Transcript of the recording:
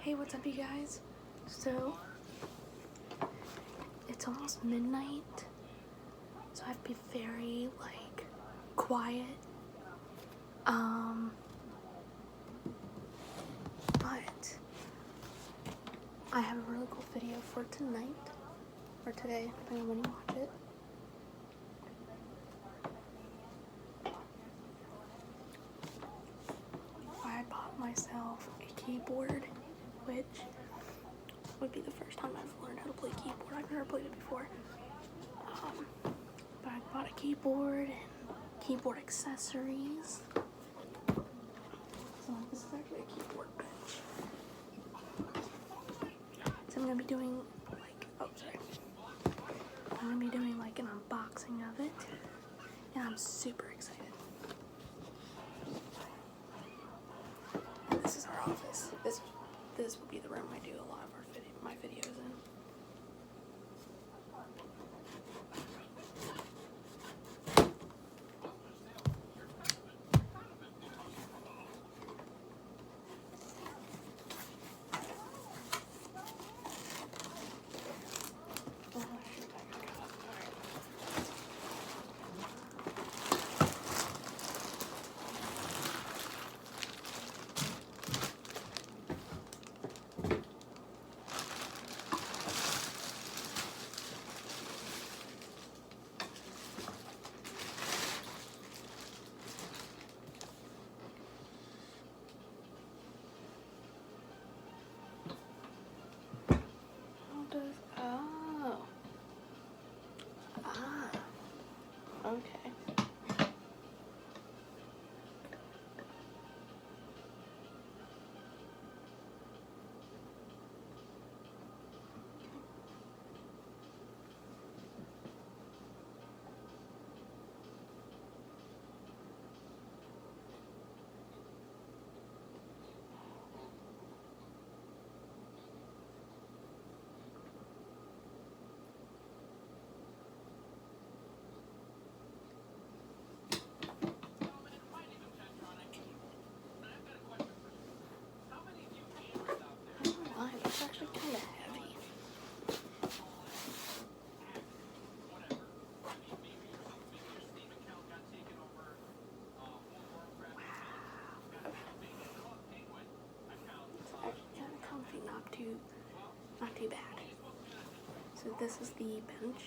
Hey, what's up, you guys? So, it's almost midnight, so I have to be very, quiet. But I have a really cool video for tonight, or today, depending on when you watch it. I bought myself a keyboard, which would be the first time I've learned how to play keyboard. I've never played it before. But I bought a keyboard and keyboard accessories. So this is actually a keyboard bench. So I'm gonna be doing I'm gonna be doing an unboxing of it, and I'm super excited. And this is our office. This will be the room I do a lot of my videos in. Okay. It's actually kind of heavy. It's actually kind of comfy, not too bad. So this is the bench.